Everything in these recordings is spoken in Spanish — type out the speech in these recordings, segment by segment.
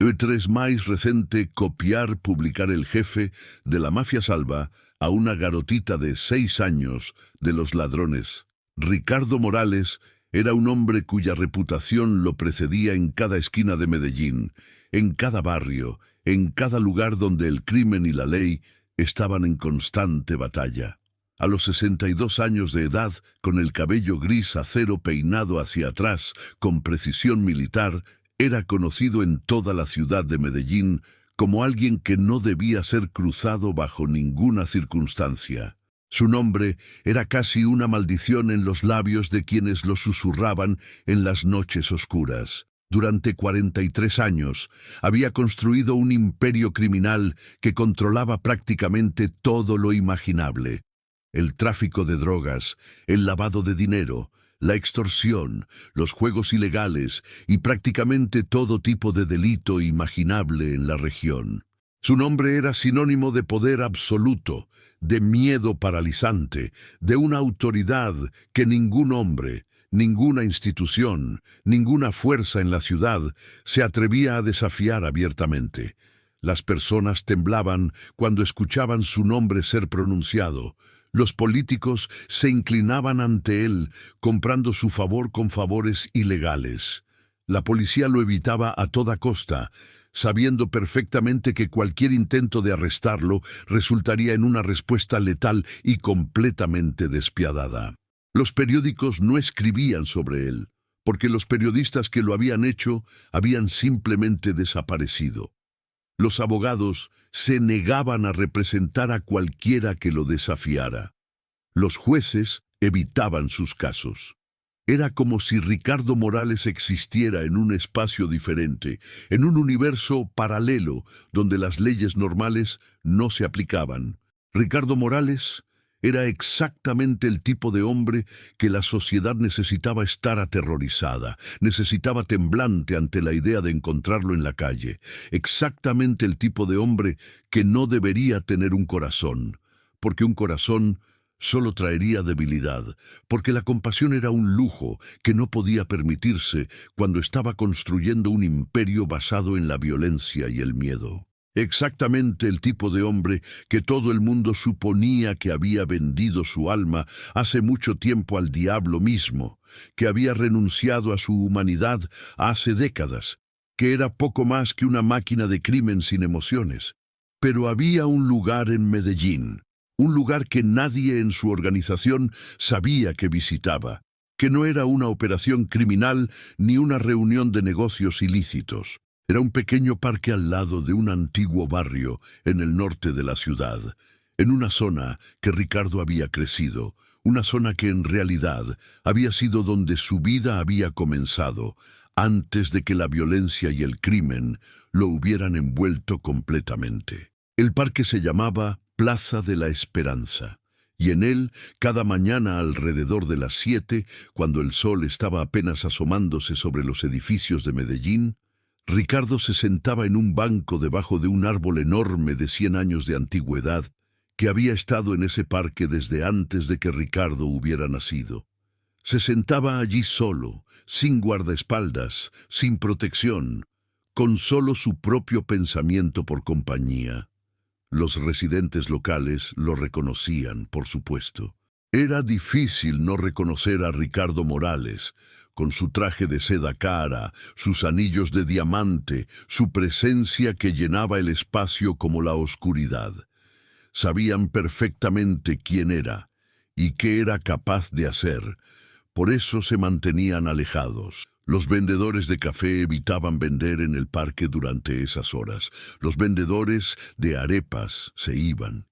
E tres máis recente copiar publicar el jefe de la mafia salva a una garotita de 6 años de los ladrones. Ricardo Morales era un hombre cuya reputación lo precedía en cada esquina de Medellín, en cada barrio, en cada lugar donde el crimen y la ley estaban en constante batalla. A los 62 años de edad, con el cabello gris acero peinado hacia atrás, con precisión militar, era conocido en toda la ciudad de Medellín como alguien que no debía ser cruzado bajo ninguna circunstancia. Su nombre era casi una maldición en los labios de quienes lo susurraban en las noches oscuras. Durante 43 años había construido un imperio criminal que controlaba prácticamente todo lo imaginable. El tráfico de drogas, el lavado de dinero, la extorsión, los juegos ilegales y prácticamente todo tipo de delito imaginable en la región. Su nombre era sinónimo de poder absoluto, de miedo paralizante, de una autoridad que ningún hombre, ninguna institución, ninguna fuerza en la ciudad se atrevía a desafiar abiertamente. Las personas temblaban cuando escuchaban su nombre ser pronunciado. Los políticos se inclinaban ante él, comprando su favor con favores ilegales. La policía lo evitaba a toda costa, sabiendo perfectamente que cualquier intento de arrestarlo resultaría en una respuesta letal y completamente despiadada. Los periódicos no escribían sobre él, porque los periodistas que lo habían hecho habían simplemente desaparecido. Los abogados se negaban a representar a cualquiera que lo desafiara. Los jueces evitaban sus casos. Era como si Ricardo Morales existiera en un espacio diferente, en un universo paralelo donde las leyes normales no se aplicaban. Ricardo Morales era exactamente el tipo de hombre que la sociedad necesitaba estar aterrorizada, necesitaba temblante ante la idea de encontrarlo en la calle. Exactamente el tipo de hombre que no debería tener un corazón, porque un corazón solo traería debilidad, porque la compasión era un lujo que no podía permitirse cuando estaba construyendo un imperio basado en la violencia y el miedo. Exactamente el tipo de hombre que todo el mundo suponía que había vendido su alma hace mucho tiempo al diablo mismo, que había renunciado a su humanidad hace décadas, que era poco más que una máquina de crimen sin emociones. Pero había un lugar en Medellín, un lugar que nadie en su organización sabía que visitaba, que no era una operación criminal ni una reunión de negocios ilícitos. Era un pequeño parque al lado de un antiguo barrio en el norte de la ciudad, en una zona que Ricardo había crecido, una zona que en realidad había sido donde su vida había comenzado, antes de que la violencia y el crimen lo hubieran envuelto completamente. El parque se llamaba Plaza de la Esperanza, y en él, cada mañana alrededor de las 7, cuando el sol estaba apenas asomándose sobre los edificios de Medellín, Ricardo se sentaba en un banco debajo de un árbol enorme de 100 años de antigüedad que había estado en ese parque desde antes de que Ricardo hubiera nacido. Se sentaba allí solo, sin guardaespaldas, sin protección, con solo su propio pensamiento por compañía. Los residentes locales lo reconocían, por supuesto. Era difícil no reconocer a Ricardo Morales, con su traje de seda cara, sus anillos de diamante, su presencia que llenaba el espacio como la oscuridad. Sabían perfectamente quién era y qué era capaz de hacer. Por eso se mantenían alejados. Los vendedores de café evitaban vender en el parque durante esas horas. Los vendedores de arepas se iban.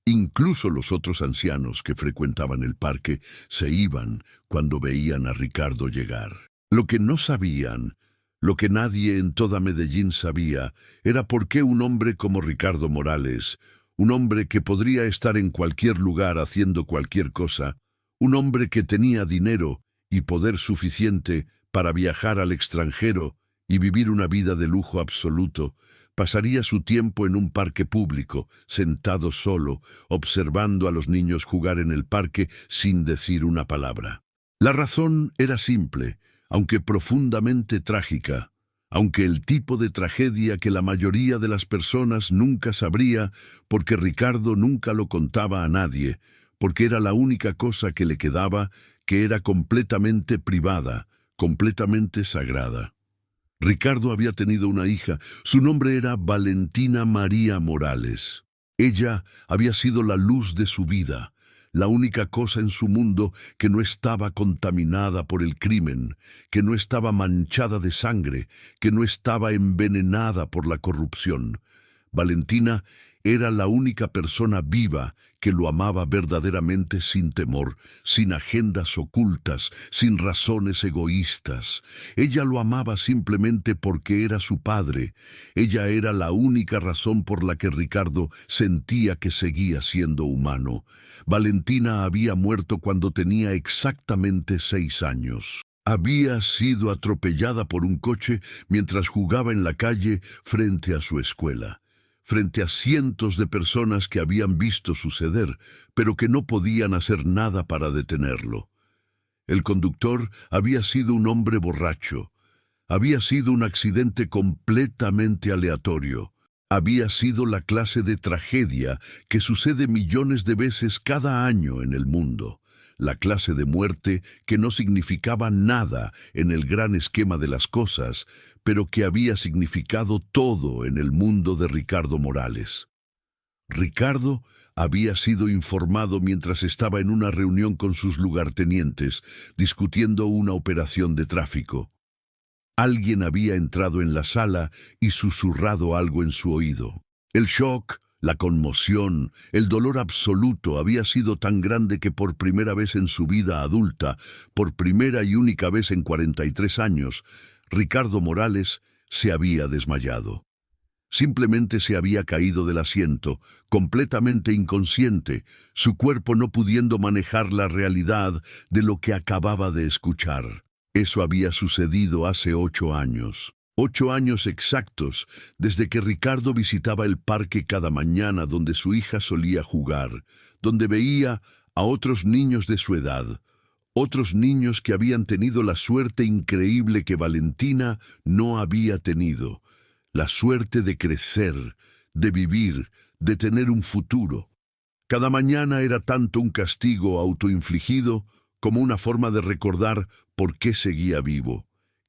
Incluso los otros ancianos que frecuentaban el parque se iban cuando veían a Ricardo llegar. Lo que no sabían, lo que nadie en toda Medellín sabía, era por qué un hombre como Ricardo Morales, un hombre que podría estar en cualquier lugar haciendo cualquier cosa, un hombre que tenía dinero y poder suficiente para viajar al extranjero y vivir una vida de lujo absoluto, pasaría su tiempo en un parque público, sentado solo, observando a los niños jugar en el parque sin decir una palabra. La razón era simple, aunque profundamente trágica. aunque el tipo de tragedia que la mayoría de las personas nunca sabría, porque Ricardo nunca lo contaba a nadie, porque era la única cosa que le quedaba, que era completamente privada, completamente sagrada. Ricardo había tenido una hija, su nombre era Valentina María Morales. Ella había sido la luz de su vida, la única cosa en su mundo que no estaba contaminada por el crimen, que no estaba manchada de sangre, que no estaba envenenada por la corrupción. Valentina era la única persona viva que lo amaba verdaderamente sin temor, sin agendas ocultas, sin razones egoístas. Ella lo amaba simplemente porque era su padre. Ella era la única razón por la que Ricardo sentía que seguía siendo humano. Valentina había muerto cuando tenía exactamente 6 años. Había sido atropellada por un coche mientras jugaba en la calle frente a su escuela, frente a cientos de personas que habían visto suceder, pero que no podían hacer nada para detenerlo. El conductor había sido un hombre borracho. Había sido un accidente completamente aleatorio. Había sido la clase de tragedia que sucede millones de veces cada año en el mundo. La clase de muerte que no significaba nada en el gran esquema de las cosas, pero que había significado todo en el mundo de Ricardo Morales. Ricardo había sido informado mientras estaba en una reunión con sus lugartenientes, discutiendo una operación de tráfico. Alguien había entrado en la sala y susurrado algo en su oído. El shock, la conmoción, el dolor absoluto había sido tan grande que por primera vez en su vida adulta, por primera y única vez en 43 años, Ricardo Morales se había desmayado. Simplemente se había caído del asiento, completamente inconsciente, su cuerpo no pudiendo manejar la realidad de lo que acababa de escuchar. Eso había sucedido hace 8 años. 8 años exactos desde que Ricardo visitaba el parque cada mañana donde su hija solía jugar, donde veía a otros niños de su edad, otros niños que habían tenido la suerte increíble que Valentina no había tenido, la suerte de crecer, de vivir, de tener un futuro. Cada mañana era tanto un castigo autoinfligido como una forma de recordar por qué seguía vivo.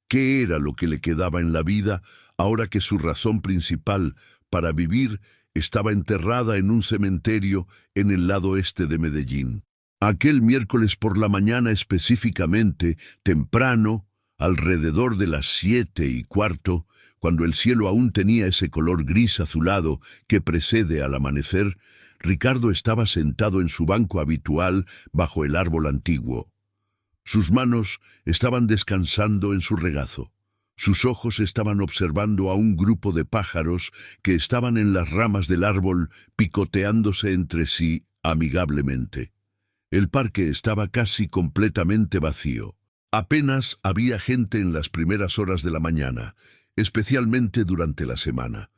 ¿Qué era lo que le quedaba en la vida ahora que su razón principal para vivir estaba enterrada en un cementerio en el lado este de Medellín? Aquel miércoles por la mañana específicamente, temprano, alrededor de las 7:15, cuando el cielo aún tenía ese color gris azulado que precede al amanecer, Ricardo estaba sentado en su banco habitual bajo el árbol antiguo. Sus manos estaban descansando en su regazo. Sus ojos estaban observando a un grupo de pájaros que estaban en las ramas del árbol picoteándose entre sí amigablemente. El parque estaba casi completamente vacío. Apenas había gente en las primeras horas de la mañana, especialmente durante la semana.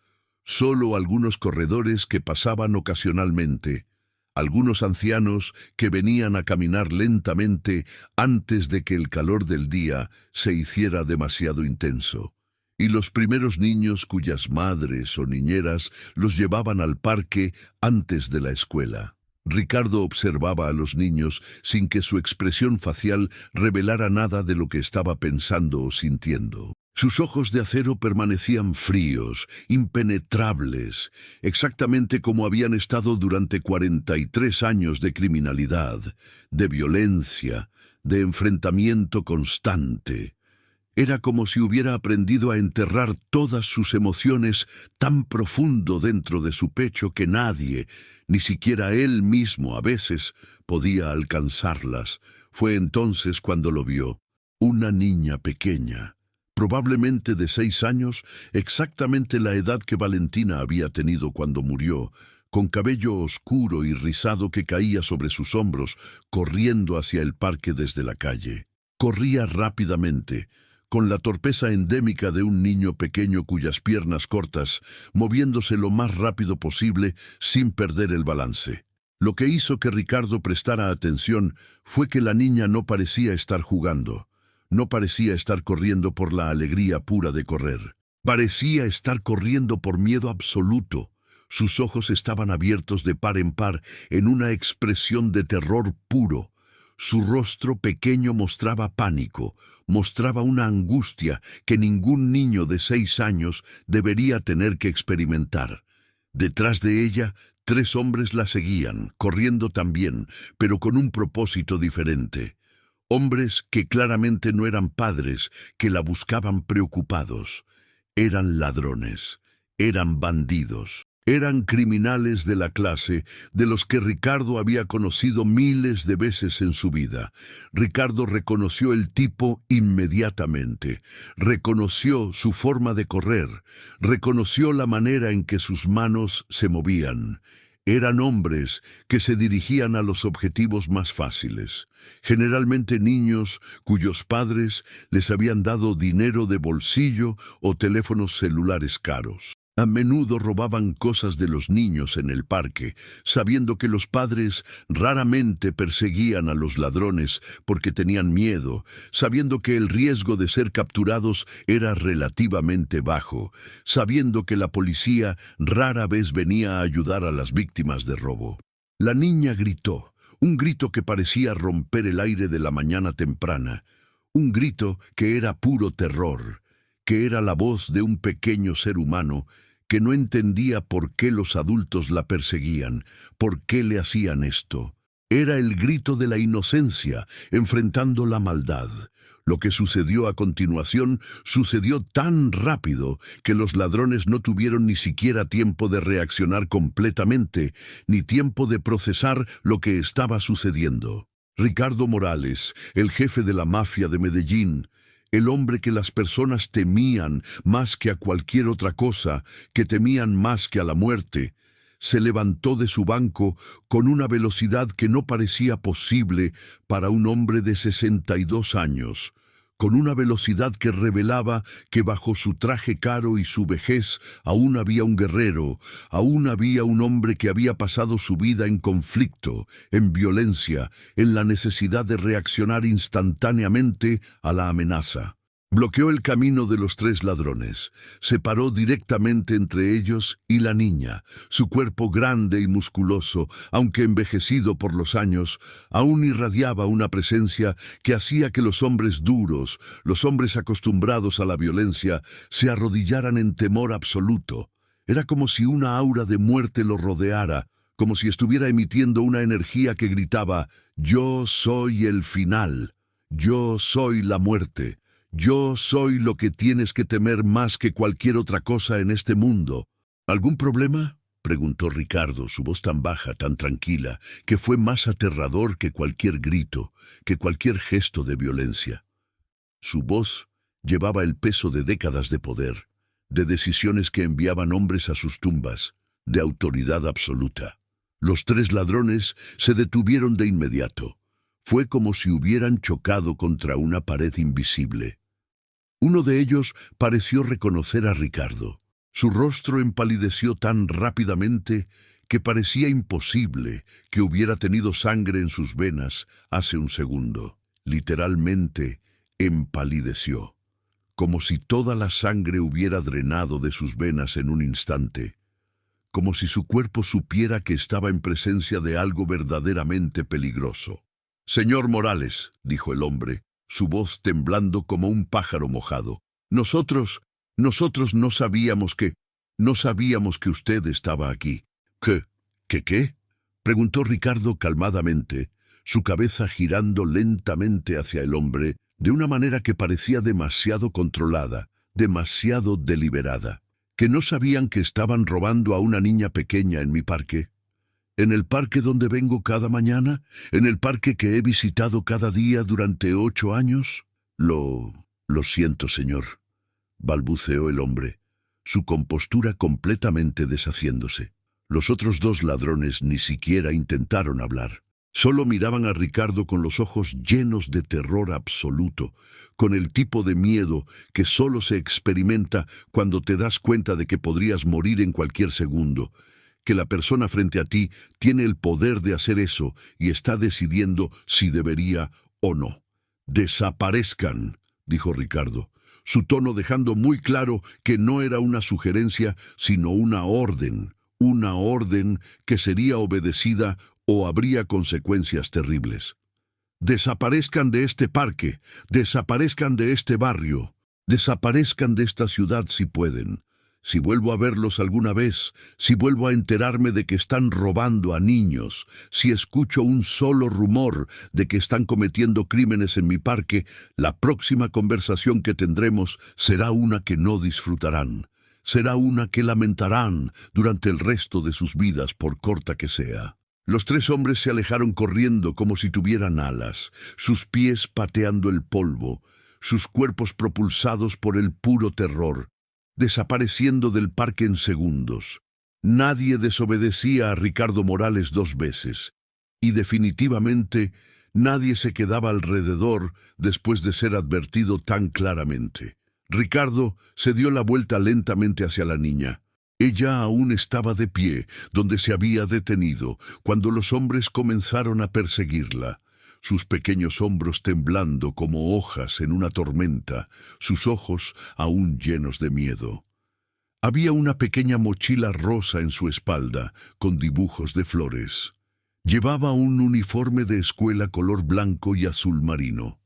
Solo algunos corredores que pasaban ocasionalmente, algunos ancianos que venían a caminar lentamente antes de que el calor del día se hiciera demasiado intenso, y los primeros niños cuyas madres o niñeras los llevaban al parque antes de la escuela. Ricardo observaba a los niños sin que su expresión facial revelara nada de lo que estaba pensando o sintiendo. Sus ojos de acero permanecían fríos, impenetrables, exactamente como habían estado durante 43 años de criminalidad, de violencia, de enfrentamiento constante. Era como si hubiera aprendido a enterrar todas sus emociones tan profundo dentro de su pecho que nadie, ni siquiera él mismo a veces, podía alcanzarlas. Fue entonces cuando lo vio, una niña pequeña, probablemente de 6 años, exactamente la edad que Valentina había tenido cuando murió, con cabello oscuro y rizado que caía sobre sus hombros, corriendo hacia el parque desde la calle. Corría rápidamente, con la torpeza endémica de un niño pequeño cuyas piernas cortas, moviéndose lo más rápido posible sin perder el balance. Lo que hizo que Ricardo prestara atención fue que la niña no parecía estar jugando. No parecía estar corriendo por la alegría pura de correr. Parecía estar corriendo por miedo absoluto. Sus ojos estaban abiertos de par en par en una expresión de terror puro. Su rostro pequeño mostraba pánico, mostraba una angustia que ningún niño de 6 años debería tener que experimentar. Detrás de ella, 3 hombres la seguían, corriendo también, pero con un propósito diferente. Hombres que claramente no eran padres, que la buscaban preocupados. Eran ladrones, eran bandidos. Eran criminales de la clase de los que Ricardo había conocido miles de veces en su vida. Ricardo reconoció el tipo inmediatamente, reconoció su forma de correr, reconoció la manera en que sus manos se movían. Eran hombres que se dirigían a los objetivos más fáciles, generalmente niños cuyos padres les habían dado dinero de bolsillo o teléfonos celulares caros. A menudo robaban cosas de los niños en el parque, sabiendo que los padres raramente perseguían a los ladrones porque tenían miedo, sabiendo que el riesgo de ser capturados era relativamente bajo, sabiendo que la policía rara vez venía a ayudar a las víctimas de robo. La niña gritó, un grito que parecía romper el aire de la mañana temprana, un grito que era puro terror, que era la voz de un pequeño ser humano que no entendía por qué los adultos la perseguían, por qué le hacían esto. Era el grito de la inocencia, enfrentando la maldad. Lo que sucedió a continuación sucedió tan rápido que los ladrones no tuvieron ni siquiera tiempo de reaccionar completamente, ni tiempo de procesar lo que estaba sucediendo. Ricardo Morales, el jefe de la mafia de Medellín, el hombre que las personas temían más que a cualquier otra cosa, que temían más que a la muerte, se levantó de su banco con una velocidad que no parecía posible para un hombre de 62 años, con una velocidad que revelaba que bajo su traje caro y su vejez aún había un guerrero, aún había un hombre que había pasado su vida en conflicto, en violencia, en la necesidad de reaccionar instantáneamente a la amenaza. Bloqueó el camino de los 3 ladrones, se paró directamente entre ellos y la niña. Su cuerpo grande y musculoso, aunque envejecido por los años, aún irradiaba una presencia que hacía que los hombres duros, los hombres acostumbrados a la violencia, se arrodillaran en temor absoluto. Era como si una aura de muerte lo rodeara, como si estuviera emitiendo una energía que gritaba: «Yo soy el final, yo soy la muerte». Yo soy lo que tienes que temer más que cualquier otra cosa en este mundo. ¿Algún problema?, preguntó Ricardo, su voz tan baja, tan tranquila, que fue más aterrador que cualquier grito, que cualquier gesto de violencia. Su voz llevaba el peso de décadas de poder, de decisiones que enviaban hombres a sus tumbas, de autoridad absoluta. Los 3 ladrones se detuvieron de inmediato. Fue como si hubieran chocado contra una pared invisible. Uno de ellos pareció reconocer a Ricardo. Su rostro empalideció tan rápidamente que parecía imposible que hubiera tenido sangre en sus venas hace un segundo. Literalmente, empalideció, como si toda la sangre hubiera drenado de sus venas en un instante, como si su cuerpo supiera que estaba en presencia de algo verdaderamente peligroso. «Señor Morales», dijo el hombre, su voz temblando como un pájaro mojado, Nosotros no sabíamos que usted estaba aquí». ¿Qué? Preguntó Ricardo calmadamente, su cabeza girando lentamente hacia el hombre, de una manera que parecía demasiado controlada, demasiado deliberada. ¿Que no sabían que estaban robando a una niña pequeña en mi parque? ¿En el parque donde vengo cada mañana? ¿En el parque que he visitado cada día durante 8 años? Lo siento, señor, balbuceó el hombre, su compostura completamente deshaciéndose. Los otros 2 ladrones ni siquiera intentaron hablar. Solo miraban a Ricardo con los ojos llenos de terror absoluto, con el tipo de miedo que solo se experimenta cuando te das cuenta de que podrías morir en cualquier segundo, que la persona frente a ti tiene el poder de hacer eso y está decidiendo si debería o no. «Desaparezcan», dijo Ricardo, su tono dejando muy claro que no era una sugerencia, sino una orden que sería obedecida o habría consecuencias terribles. Desaparezcan de este parque, desaparezcan de este barrio, desaparezcan de esta ciudad si pueden. Si vuelvo a verlos alguna vez, si vuelvo a enterarme de que están robando a niños, si escucho un solo rumor de que están cometiendo crímenes en mi parque, la próxima conversación que tendremos será una que no disfrutarán. Será una que lamentarán durante el resto de sus vidas, por corta que sea. Los tres hombres se alejaron corriendo como si tuvieran alas, sus pies pateando el polvo, sus cuerpos propulsados por el puro terror, desapareciendo del parque en segundos. Nadie desobedecía a Ricardo Morales 2 veces, y definitivamente nadie se quedaba alrededor después de ser advertido tan claramente. Ricardo se dio la vuelta lentamente hacia la niña. Ella aún estaba de pie, donde se había detenido, cuando los hombres comenzaron a perseguirla. Sus pequeños hombros temblando como hojas en una tormenta, sus ojos aún llenos de miedo. Había una pequeña mochila rosa en su espalda, con dibujos de flores. Llevaba un uniforme de escuela color blanco y azul marino.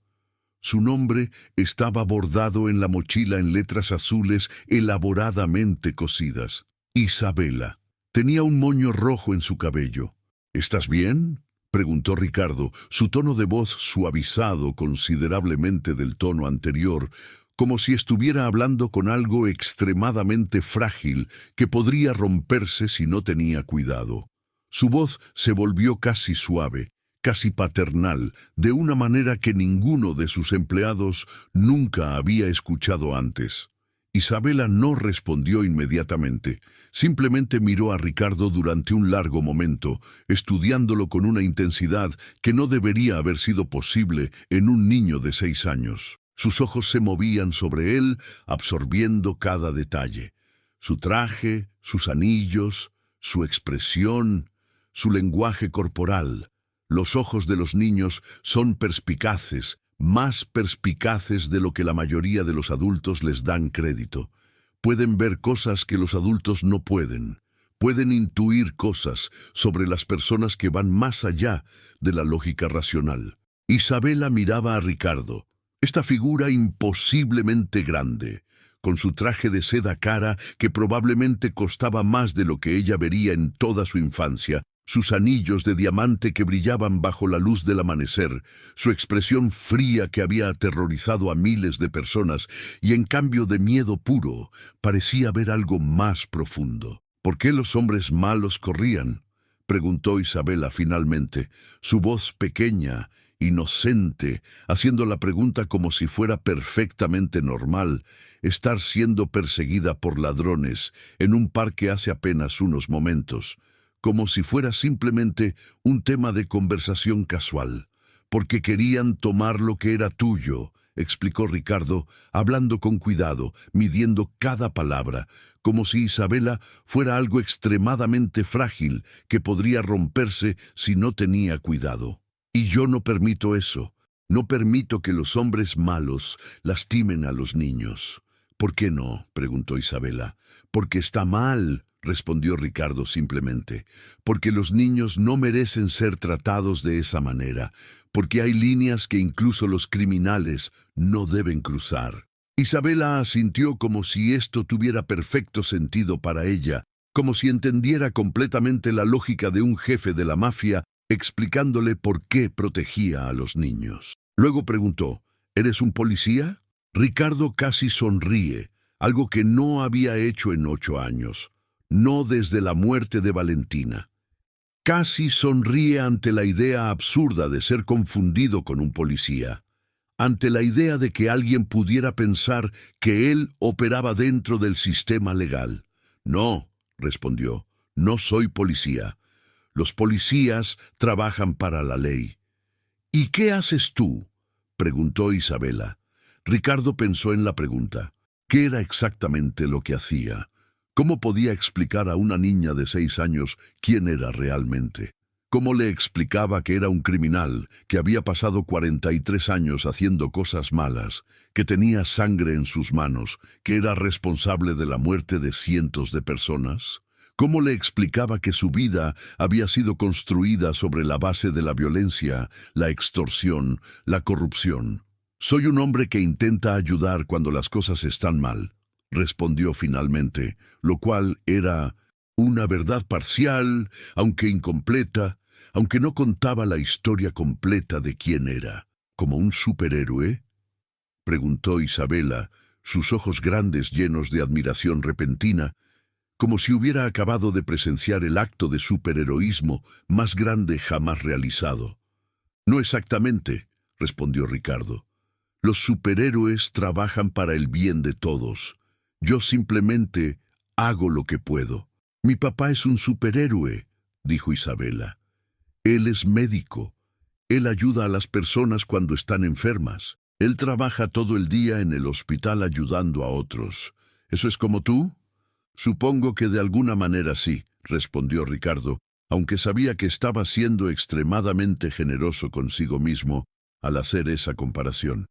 Su nombre estaba bordado en la mochila en letras azules elaboradamente cosidas. Isabela. Tenía un moño rojo en su cabello. ¿Estás bien?, preguntó Ricardo, su tono de voz suavizado considerablemente del tono anterior, como si estuviera hablando con algo extremadamente frágil que podría romperse si no tenía cuidado. Su voz se volvió casi suave, casi paternal, de una manera que ninguno de sus empleados nunca había escuchado antes. Isabela no respondió inmediatamente. Simplemente miró a Ricardo durante un largo momento, estudiándolo con una intensidad que no debería haber sido posible en un niño de 6 años. Sus ojos se movían sobre él, absorbiendo cada detalle. Su traje, sus anillos, su expresión, su lenguaje corporal. Los ojos de los niños son perspicaces, más perspicaces de lo que la mayoría de los adultos les dan crédito. Pueden ver cosas que los adultos no pueden. Pueden intuir cosas sobre las personas que van más allá de la lógica racional. Isabela miraba a Ricardo, esta figura imposiblemente grande, con su traje de seda cara que probablemente costaba más de lo que ella vería en toda su infancia, sus anillos de diamante que brillaban bajo la luz del amanecer, su expresión fría que había aterrorizado a miles de personas y en cambio de miedo puro, parecía ver algo más profundo. ¿Por qué los hombres malos corrían?, preguntó Isabela finalmente, su voz pequeña, inocente, haciendo la pregunta como si fuera perfectamente normal estar siendo perseguida por ladrones en un parque hace apenas unos momentos, como si fuera simplemente un tema de conversación casual. Porque querían tomar lo que era tuyo, explicó Ricardo, hablando con cuidado, midiendo cada palabra, como si Isabela fuera algo extremadamente frágil que podría romperse si no tenía cuidado. Y yo no permito eso. No permito que los hombres malos lastimen a los niños. ¿Por qué no?, preguntó Isabela. Porque está mal, respondió Ricardo simplemente, porque los niños no merecen ser tratados de esa manera, porque hay líneas que incluso los criminales no deben cruzar. Isabela asintió como si esto tuviera perfecto sentido para ella, como si entendiera completamente la lógica de un jefe de la mafia explicándole por qué protegía a los niños. Luego preguntó, ¿eres un policía? Ricardo casi sonríe, algo que no había hecho en 8 años. No desde la muerte de Valentina. Casi sonríe ante la idea absurda de ser confundido con un policía, ante la idea de que alguien pudiera pensar que él operaba dentro del sistema legal. No, respondió, no soy policía. Los policías trabajan para la ley. ¿Y qué haces tú?, preguntó Isabela. Ricardo pensó en la pregunta. ¿Qué era exactamente lo que hacía? ¿Cómo podía explicar a una niña de 6 años quién era realmente? ¿Cómo le explicaba que era un criminal, que había pasado 43 años haciendo cosas malas, que tenía sangre en sus manos, que era responsable de la muerte de cientos de personas? ¿Cómo le explicaba que su vida había sido construida sobre la base de la violencia, la extorsión, la corrupción? «Soy un hombre que intenta ayudar cuando las cosas están mal», respondió finalmente, lo cual era una verdad parcial, aunque incompleta, aunque no contaba la historia completa de quién era. ¿Como un superhéroe?, preguntó Isabela, sus ojos grandes llenos de admiración repentina, como si hubiera acabado de presenciar el acto de superheroísmo más grande jamás realizado. «No exactamente», respondió Ricardo. «Los superhéroes trabajan para el bien de todos. Yo simplemente hago lo que puedo». «Mi papá es un superhéroe», dijo Isabela. «Él es médico. Él ayuda a las personas cuando están enfermas. Él trabaja todo el día en el hospital ayudando a otros. ¿Eso es como tú?» «Supongo que de alguna manera sí», respondió Ricardo, aunque sabía que estaba siendo extremadamente generoso consigo mismo al hacer esa comparación.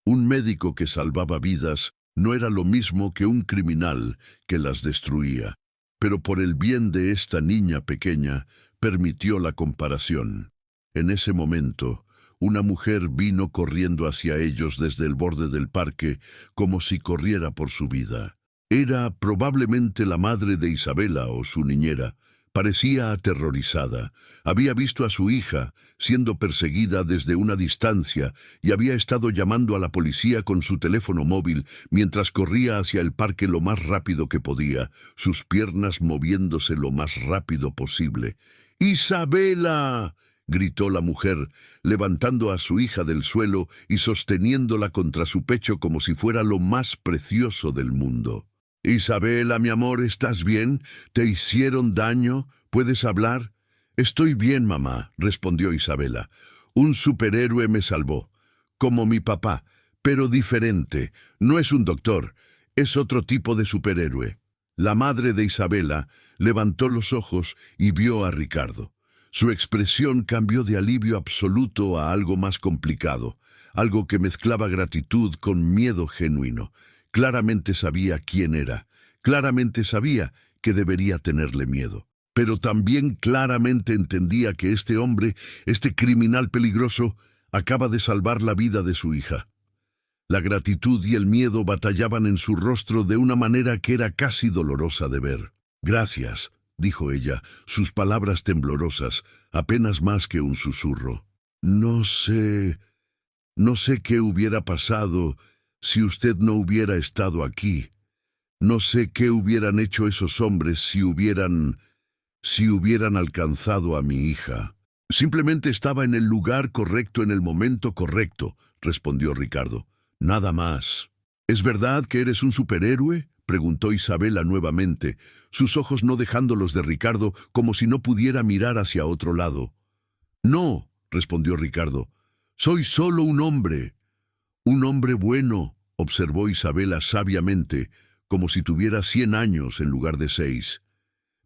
Un médico que salvaba vidas no era lo mismo que un criminal que las destruía, pero por el bien de esta niña pequeña permitió la comparación. En ese momento, una mujer vino corriendo hacia ellos desde el borde del parque como si corriera por su vida. Era probablemente la madre de Isabela o su niñera. Parecía aterrorizada. Había visto a su hija siendo perseguida desde una distancia y había estado llamando a la policía con su teléfono móvil mientras corría hacia el parque lo más rápido que podía, sus piernas moviéndose lo más rápido posible. «¡Isabela!», gritó la mujer, levantando a su hija del suelo y sosteniéndola contra su pecho como si fuera lo más precioso del mundo. «Isabela, mi amor, ¿estás bien? ¿Te hicieron daño? ¿Puedes hablar?» «Estoy bien, mamá», respondió Isabela. «Un superhéroe me salvó, como mi papá, pero diferente. No es un doctor, es otro tipo de superhéroe». La madre de Isabela levantó los ojos y vio a Ricardo. Su expresión cambió de alivio absoluto a algo más complicado, algo que mezclaba gratitud con miedo genuino. Claramente sabía quién era, claramente sabía que debería tenerle miedo, pero también claramente entendía que este hombre, este criminal peligroso, acaba de salvar la vida de su hija. La gratitud y el miedo batallaban en su rostro de una manera que era casi dolorosa de ver. «Gracias», dijo ella, sus palabras temblorosas, apenas más que un susurro. No sé qué hubiera pasado si usted no hubiera estado aquí. No sé qué hubieran hecho esos hombres si hubieran alcanzado a mi hija». «Simplemente estaba en el lugar correcto en el momento correcto», respondió Ricardo. «Nada más». «¿Es verdad que eres un superhéroe?», preguntó Isabela nuevamente, sus ojos no dejando los de Ricardo, como si no pudiera mirar hacia otro lado. «No», respondió Ricardo, «soy solo un hombre». «Un hombre bueno», observó Isabela sabiamente, como si tuviera 100 años en lugar de 6.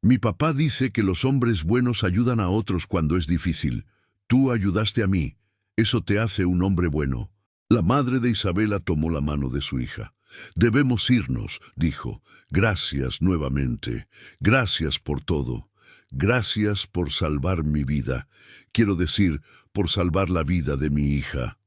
«Mi papá dice que los hombres buenos ayudan a otros cuando es difícil. Tú ayudaste a mí. Eso te hace un hombre bueno». La madre de Isabela tomó la mano de su hija. «Debemos irnos», dijo. «Gracias nuevamente. Gracias por todo. Gracias por salvar mi vida. Quiero decir, por salvar la vida de mi hija».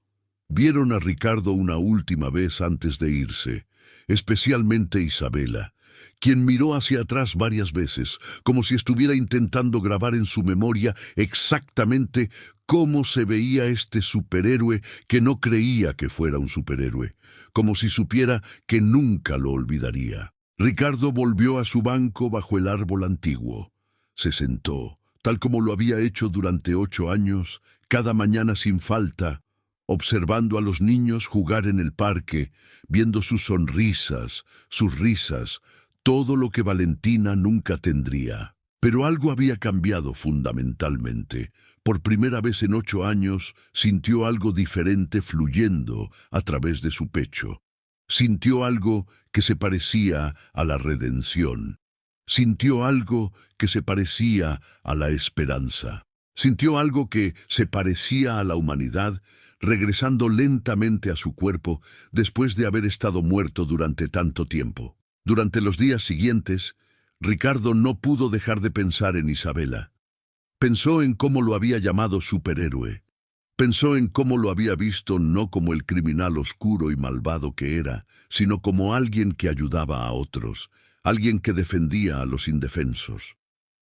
Vieron a Ricardo una última vez antes de irse, especialmente Isabela, quien miró hacia atrás varias veces, como si estuviera intentando grabar en su memoria exactamente cómo se veía este superhéroe que no creía que fuera un superhéroe, como si supiera que nunca lo olvidaría. Ricardo volvió a su banco bajo el árbol antiguo. Se sentó, tal como lo había hecho durante 8 años, cada mañana sin falta, observando a los niños jugar en el parque, viendo sus sonrisas, sus risas, todo lo que Valentina nunca tendría. Pero algo había cambiado fundamentalmente. Por primera vez en 8 años, sintió algo diferente fluyendo a través de su pecho. Sintió algo que se parecía a la redención. Sintió algo que se parecía a la esperanza. Sintió algo que se parecía a la humanidad, regresando lentamente a su cuerpo después de haber estado muerto durante tanto tiempo. Durante los días siguientes, Ricardo no pudo dejar de pensar en Isabela. Pensó en cómo lo había llamado superhéroe. Pensó en cómo lo había visto no como el criminal oscuro y malvado que era, sino como alguien que ayudaba a otros, alguien que defendía a los indefensos.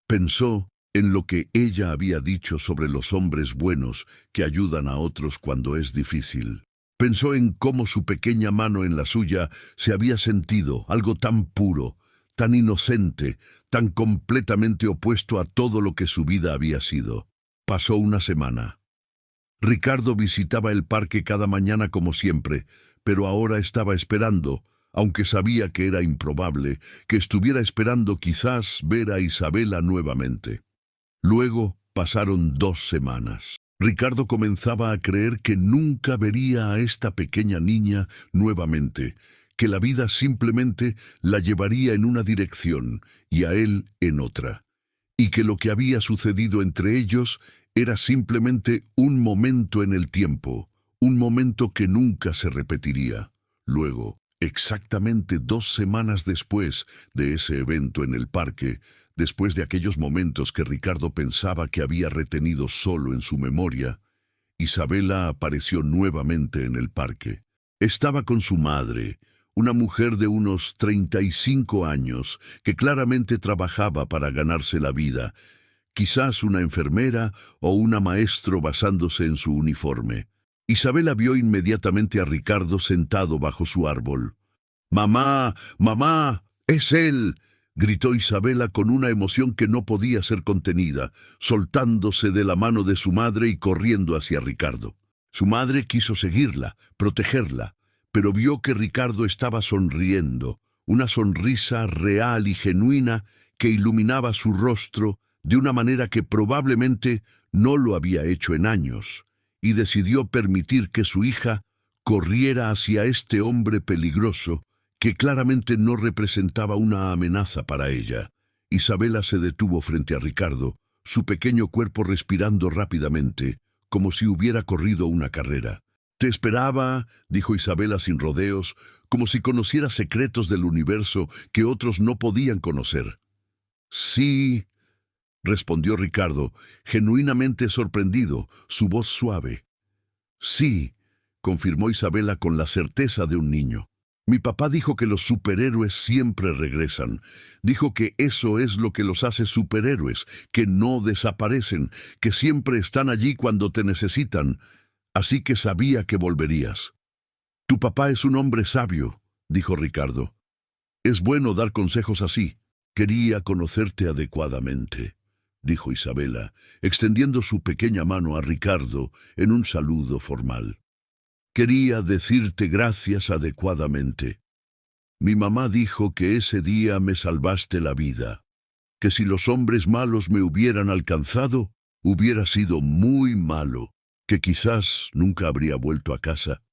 Pensó en lo que ella había dicho sobre los hombres buenos que ayudan a otros cuando es difícil. Pensó en cómo su pequeña mano en la suya se había sentido algo tan puro, tan inocente, tan completamente opuesto a todo lo que su vida había sido. Pasó una semana. Ricardo visitaba el parque cada mañana como siempre, pero ahora estaba esperando, aunque sabía que era improbable, que estuviera esperando quizás ver a Isabela nuevamente. Luego pasaron 2 semanas. Ricardo comenzaba a creer que nunca vería a esta pequeña niña nuevamente, que la vida simplemente la llevaría en una dirección y a él en otra, y que lo que había sucedido entre ellos era simplemente un momento en el tiempo, un momento que nunca se repetiría. Luego, exactamente 2 semanas después de ese evento en el parque, después de aquellos momentos que Ricardo pensaba que había retenido solo en su memoria, Isabela apareció nuevamente en el parque. Estaba con su madre, una mujer de unos 35 años, que claramente trabajaba para ganarse la vida, quizás una enfermera o una maestro basándose en su uniforme. Isabela vio inmediatamente a Ricardo sentado bajo su árbol. «¡Mamá! ¡Mamá! ¡Es él!», gritó Isabela con una emoción que no podía ser contenida, soltándose de la mano de su madre y corriendo hacia Ricardo. Su madre quiso seguirla, protegerla, pero vio que Ricardo estaba sonriendo, una sonrisa real y genuina que iluminaba su rostro de una manera que probablemente no lo había hecho en años, y decidió permitir que su hija corriera hacia este hombre peligroso que claramente no representaba una amenaza para ella. Isabela se detuvo frente a Ricardo, su pequeño cuerpo respirando rápidamente, como si hubiera corrido una carrera. «Te esperaba», dijo Isabela sin rodeos, como si conociera secretos del universo que otros no podían conocer. «Sí», respondió Ricardo, genuinamente sorprendido, su voz suave. «Sí», confirmó Isabela con la certeza de un niño. «Mi papá dijo que los superhéroes siempre regresan. Dijo que eso es lo que los hace superhéroes, que no desaparecen, que siempre están allí cuando te necesitan. Así que sabía que volverías». «Tu papá es un hombre sabio», dijo Ricardo. «Es bueno dar consejos así. Quería conocerte adecuadamente», dijo Isabela, extendiendo su pequeña mano a Ricardo en un saludo formal. «Quería decirte gracias adecuadamente. Mi mamá dijo que ese día me salvaste la vida, que si los hombres malos me hubieran alcanzado, hubiera sido muy malo, que quizás nunca habría vuelto a casa».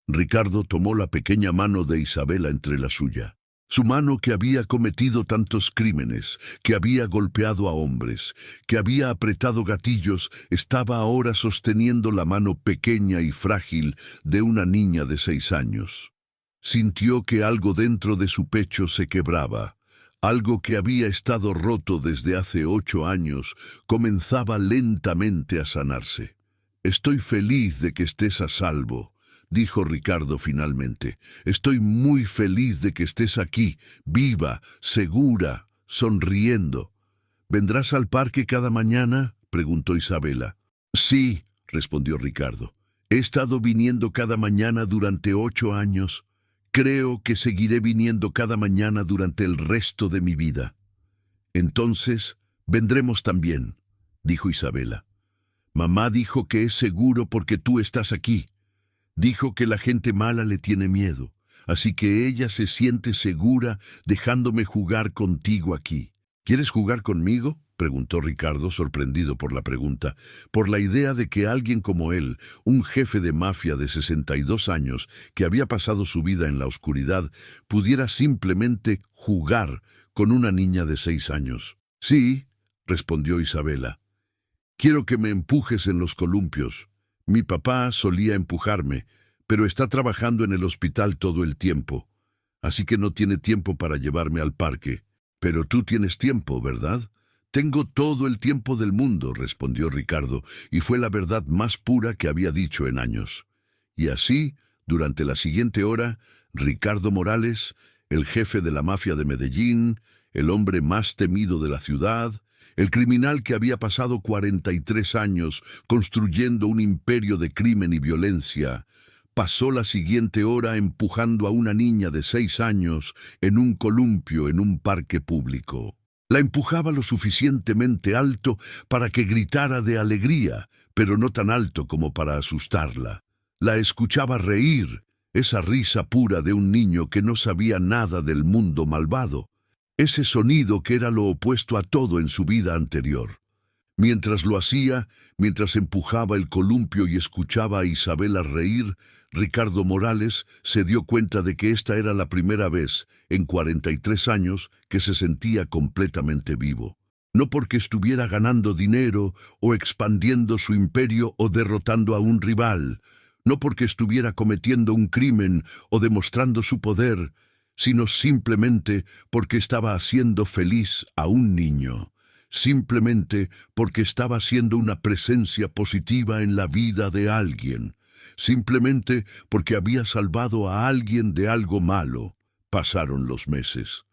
Ricardo tomó la pequeña mano de Isabela entre la suya. Su mano que había cometido tantos crímenes, que había golpeado a hombres, que había apretado gatillos, estaba ahora sosteniendo la mano pequeña y frágil de una niña de 6 años. Sintió que algo dentro de su pecho se quebraba. Algo que había estado roto desde hace 8 años comenzaba lentamente a sanarse. «Estoy feliz de que estés a salvo», dijo Ricardo finalmente. «Estoy muy feliz de que estés aquí, viva, segura, sonriendo». «¿Vendrás al parque cada mañana?», preguntó Isabela. «Sí», respondió Ricardo. «He estado viniendo cada mañana durante 8 años. Creo que seguiré viniendo cada mañana durante el resto de mi vida». «Entonces, vendremos también», dijo Isabela. «Mamá dijo que es seguro porque tú estás aquí. Dijo que la gente mala le tiene miedo, así que ella se siente segura dejándome jugar contigo aquí». «¿Quieres jugar conmigo?», preguntó Ricardo, sorprendido por la pregunta, por la idea de que alguien como él, un jefe de mafia de 62 años, que había pasado su vida en la oscuridad, pudiera simplemente jugar con una niña de 6 años. «Sí», respondió Isabela. Quiero que me empujes en los columpios. Mi papá solía empujarme, pero está trabajando en el hospital todo el tiempo, así que no tiene tiempo para llevarme al parque. Pero tú tienes tiempo, ¿verdad? Tengo todo el tiempo del mundo, respondió Ricardo, y fue la verdad más pura que había dicho en años. Y así, durante la siguiente hora, Ricardo Morales, el jefe de la mafia de Medellín, el hombre más temido de la ciudad, el criminal que había pasado 43 años construyendo un imperio de crimen y violencia, pasó la siguiente hora empujando a una niña de 6 años en un columpio en un parque público. La empujaba lo suficientemente alto para que gritara de alegría, pero no tan alto como para asustarla. La escuchaba reír, esa risa pura de un niño que no sabía nada del mundo malvado, ese sonido que era lo opuesto a todo en su vida anterior. Mientras lo hacía, mientras empujaba el columpio y escuchaba a Isabela reír, Ricardo Morales se dio cuenta de que esta era la primera vez en 43 años que se sentía completamente vivo. No porque estuviera ganando dinero o expandiendo su imperio o derrotando a un rival, no porque estuviera cometiendo un crimen o demostrando su poder, sino simplemente porque estaba haciendo feliz a un niño. Simplemente porque estaba siendo una presencia positiva en la vida de alguien. Simplemente porque había salvado a alguien de algo malo. Pasaron los meses.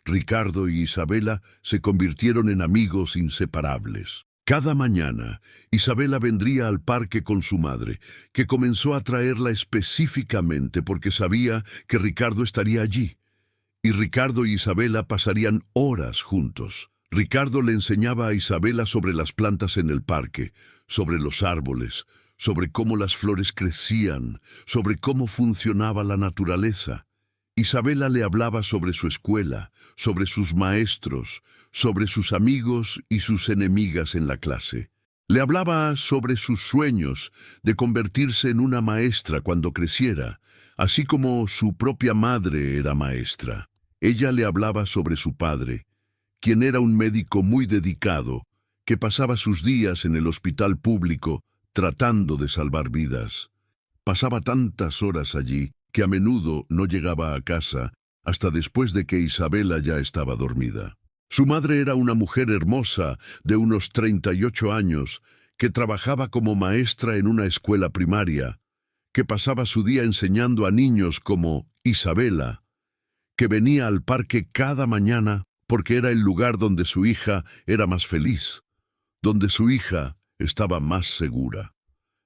Ricardo y Isabela se convirtieron en amigos inseparables. Cada mañana, Isabela vendría al parque con su madre, que comenzó a traerla específicamente porque sabía que Ricardo estaría allí. Y Ricardo y Isabela pasarían horas juntos. Ricardo le enseñaba a Isabela sobre las plantas en el parque, sobre los árboles, sobre cómo las flores crecían, sobre cómo funcionaba la naturaleza. Isabela le hablaba sobre su escuela, sobre sus maestros, sobre sus amigos y sus enemigas en la clase. Le hablaba sobre sus sueños de convertirse en una maestra cuando creciera, así como su propia madre era maestra. Ella le hablaba sobre su padre, quien era un médico muy dedicado, que pasaba sus días en el hospital público tratando de salvar vidas. Pasaba tantas horas allí que a menudo no llegaba a casa hasta después de que Isabela ya estaba dormida. Su madre era una mujer hermosa de unos 38 años que trabajaba como maestra en una escuela primaria, que pasaba su día enseñando a niños como Isabela, que venía al parque cada mañana porque era el lugar donde su hija era más feliz, donde su hija estaba más segura.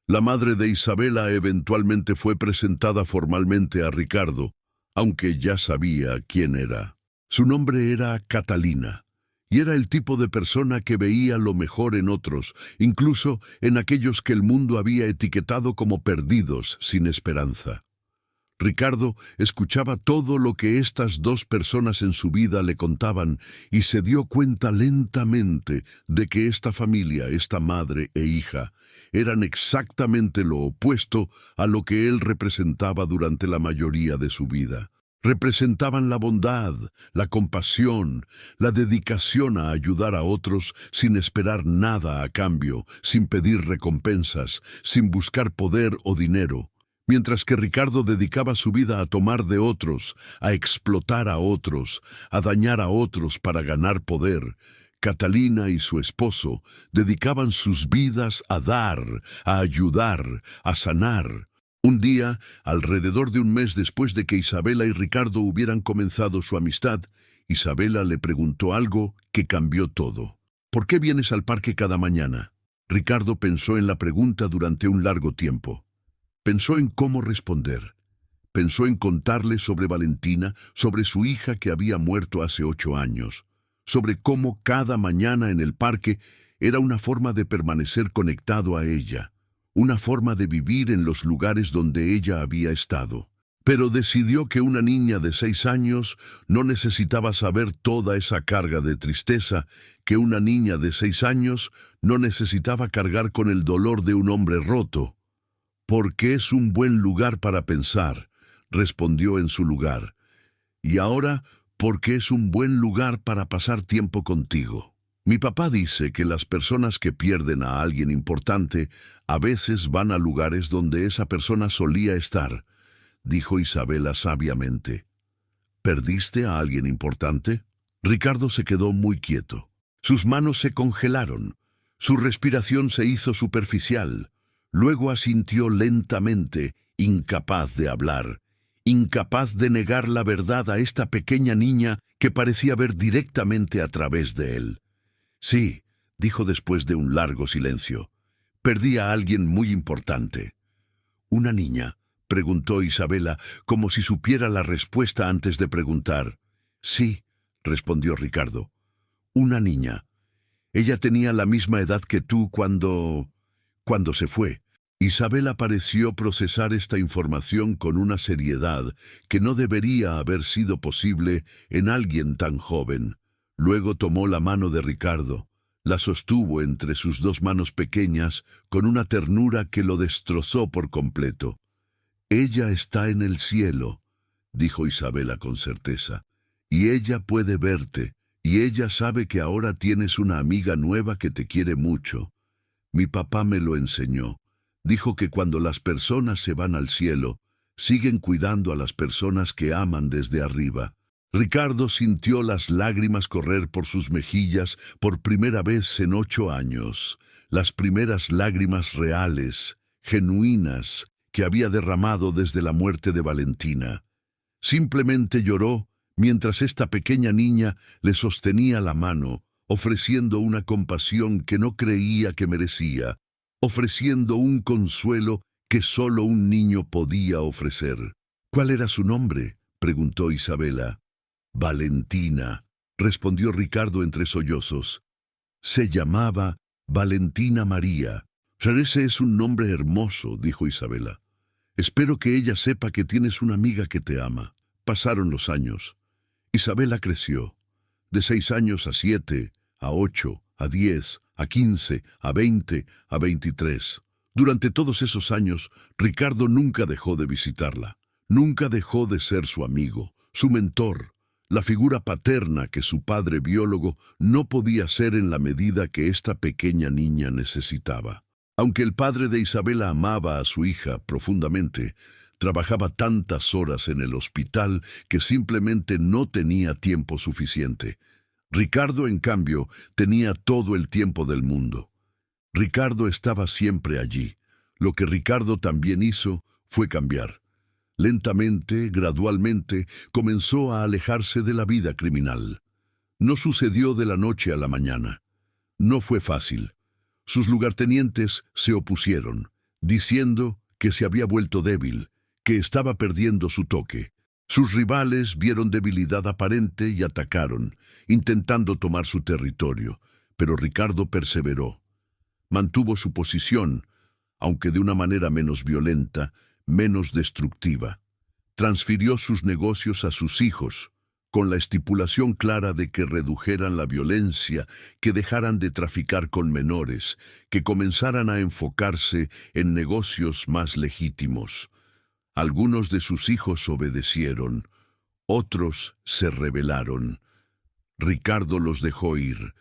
La madre de Isabela eventualmente fue presentada formalmente a Ricardo, aunque ya sabía quién era. Su nombre era Catalina, y era el tipo de persona que veía lo mejor en otros, incluso en aquellos que el mundo había etiquetado como perdidos sin esperanza. Ricardo escuchaba todo lo que estas dos personas en su vida le contaban y se dio cuenta lentamente de que esta familia, esta madre e hija, eran exactamente lo opuesto a lo que él representaba durante la mayoría de su vida. Representaban la bondad, la compasión, la dedicación a ayudar a otros sin esperar nada a cambio, sin pedir recompensas, sin buscar poder o dinero. Mientras que Ricardo dedicaba su vida a tomar de otros, a explotar a otros, a dañar a otros para ganar poder, Catalina y su esposo dedicaban sus vidas a dar, a ayudar, a sanar. Un día, alrededor de un mes después de que Isabela y Ricardo hubieran comenzado su amistad, Isabela le preguntó algo que cambió todo. ¿Por qué vienes al parque cada mañana? Ricardo pensó en la pregunta durante un largo tiempo. Pensó en cómo responder. Pensó en contarle sobre Valentina, sobre su hija que había muerto hace 8 años, sobre cómo cada mañana en el parque era una forma de permanecer conectado a ella, una forma de vivir en los lugares donde ella había estado. Pero decidió que una niña de 6 años no necesitaba saber toda esa carga de tristeza, que una niña de 6 años no necesitaba cargar con el dolor de un hombre roto. Porque es un buen lugar para pensar, respondió en su lugar. Y ahora, porque es un buen lugar para pasar tiempo contigo. Mi papá dice que las personas que pierden a alguien importante a veces van a lugares donde esa persona solía estar, dijo Isabela sabiamente. ¿Perdiste a alguien importante? Ricardo se quedó muy quieto. Sus manos se congelaron. Su respiración se hizo superficial. Luego asintió lentamente, incapaz de hablar, incapaz de negar la verdad a esta pequeña niña que parecía ver directamente a través de él. Sí, dijo después de un largo silencio. Perdí a alguien muy importante. ¿Una niña?, preguntó Isabela, como si supiera la respuesta antes de preguntar. Sí, respondió Ricardo. Una niña. Ella tenía la misma edad que tú cuando se fue. Isabela pareció procesar esta información con una seriedad que no debería haber sido posible en alguien tan joven. Luego tomó la mano de Ricardo, la sostuvo entre sus dos manos pequeñas con una ternura que lo destrozó por completo. Ella está en el cielo, dijo Isabela con certeza, y ella puede verte, y ella sabe que ahora tienes una amiga nueva que te quiere mucho. Mi papá me lo enseñó. Dijo que cuando las personas se van al cielo, siguen cuidando a las personas que aman desde arriba. Ricardo sintió las lágrimas correr por sus mejillas por primera vez en 8 años, las primeras lágrimas reales, genuinas, que había derramado desde la muerte de Valentina. Simplemente lloró mientras esta pequeña niña le sostenía la mano, ofreciendo una compasión que no creía que merecía, ofreciendo un consuelo que solo un niño podía ofrecer. ¿Cuál era su nombre?, preguntó Isabela. Valentina, respondió Ricardo entre sollozos. Se llamaba Valentina María. Ese es un nombre hermoso, dijo Isabela. Espero que ella sepa que tienes una amiga que te ama. Pasaron los años. Isabela creció. De 6 años a 7, a 8, a 10, a 15, a 20, a 23. Durante todos esos años, Ricardo nunca dejó de visitarla. Nunca dejó de ser su amigo, su mentor, la figura paterna que su padre biólogo no podía ser en la medida que esta pequeña niña necesitaba. Aunque el padre de Isabela amaba a su hija profundamente, trabajaba tantas horas en el hospital que simplemente no tenía tiempo suficiente. Ricardo, en cambio, tenía todo el tiempo del mundo. Ricardo estaba siempre allí. Lo que Ricardo también hizo fue cambiar. Lentamente, gradualmente, comenzó a alejarse de la vida criminal. No sucedió de la noche a la mañana. No fue fácil. Sus lugartenientes se opusieron, diciendo que se había vuelto débil, que estaba perdiendo su toque. Sus rivales vieron debilidad aparente y atacaron, intentando tomar su territorio, pero Ricardo perseveró. Mantuvo su posición, aunque de una manera menos violenta, menos destructiva. Transfirió sus negocios a sus hijos, con la estipulación clara de que redujeran la violencia, que dejaran de traficar con menores, que comenzaran a enfocarse en negocios más legítimos. Algunos de sus hijos obedecieron, otros se rebelaron. Ricardo los dejó ir.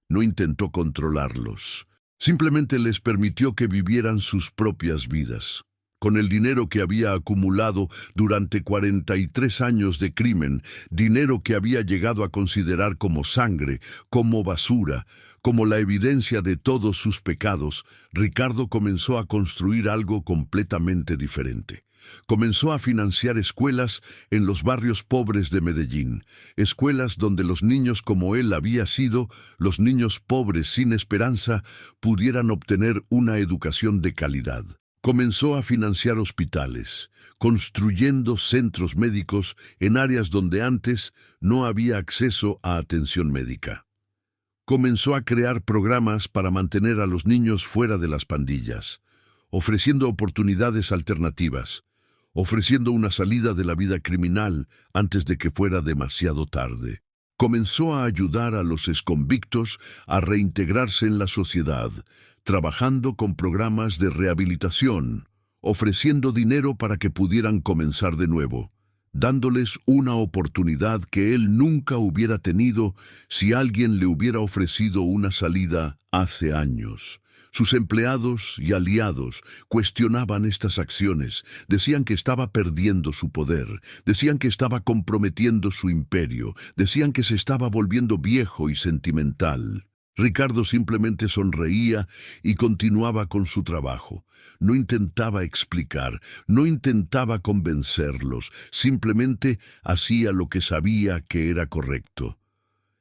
No intentó controlarlos. Simplemente les permitió que vivieran sus propias vidas. Con el dinero que había acumulado durante 43 años de crimen, dinero que había llegado a considerar como sangre, como basura, como la evidencia de todos sus pecados, Ricardo comenzó a construir algo completamente diferente. Comenzó a financiar escuelas en los barrios pobres de Medellín, escuelas donde los niños como él había sido, los niños pobres sin esperanza, pudieran obtener una educación de calidad. Comenzó a financiar hospitales, construyendo centros médicos en áreas donde antes no había acceso a atención médica. Comenzó a crear programas para mantener a los niños fuera de las pandillas, ofreciendo oportunidades alternativas, ofreciendo una salida de la vida criminal antes de que fuera demasiado tarde. Comenzó a ayudar a los exconvictos a reintegrarse en la sociedad, trabajando con programas de rehabilitación, ofreciendo dinero para que pudieran comenzar de nuevo. dándoles una oportunidad que él nunca hubiera tenido si alguien le hubiera ofrecido una salida hace años. Sus empleados y aliados cuestionaban estas acciones, decían que estaba perdiendo su poder, decían que estaba comprometiendo su imperio, decían que se estaba volviendo viejo y sentimental. Ricardo simplemente sonreía y continuaba con su trabajo. No intentaba explicar, no intentaba convencerlos, simplemente hacía lo que sabía que era correcto.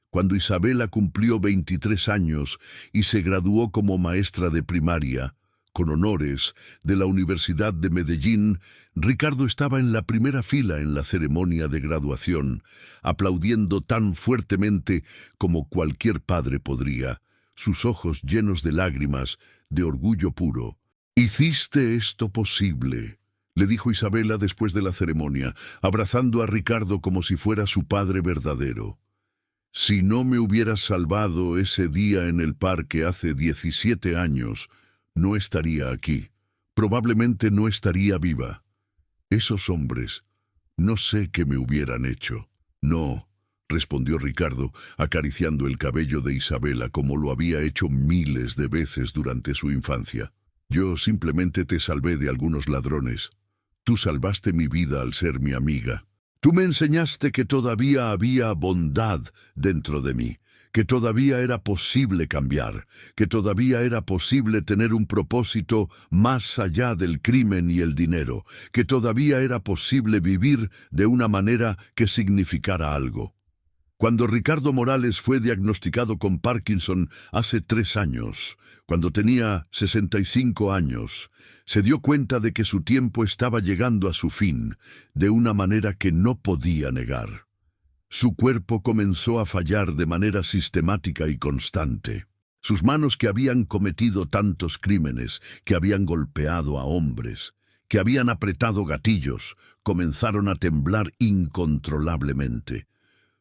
Cuando Isabela cumplió 23 años y se graduó como maestra de primaria, con honores, de la Universidad de Medellín, Ricardo estaba en la primera fila en la ceremonia de graduación, aplaudiendo tan fuertemente como cualquier padre podría, sus ojos llenos de lágrimas, de orgullo puro. «Hiciste esto posible», le dijo Isabela después de la ceremonia, abrazando a Ricardo como si fuera su padre verdadero. «Si no me hubieras salvado ese día en el parque hace 17 años, no estaría aquí. Probablemente no estaría viva. Esos hombres, no sé qué me hubieran hecho». «No», respondió Ricardo, acariciando el cabello de Isabela como lo había hecho miles de veces durante su infancia. «Yo simplemente te salvé de algunos ladrones. Tú salvaste mi vida al ser mi amiga. Tú me enseñaste que todavía había bondad dentro de mí, que todavía era posible cambiar, que todavía era posible tener un propósito más allá del crimen y el dinero, que todavía era posible vivir de una manera que significara algo». Cuando Ricardo Morales fue diagnosticado con Parkinson hace 3 años, cuando tenía 65 años, se dio cuenta de que su tiempo estaba llegando a su fin, de una manera que no podía negar. Su cuerpo comenzó a fallar de manera sistemática y constante. Sus manos, que habían cometido tantos crímenes, que habían golpeado a hombres, que habían apretado gatillos, comenzaron a temblar incontrolablemente.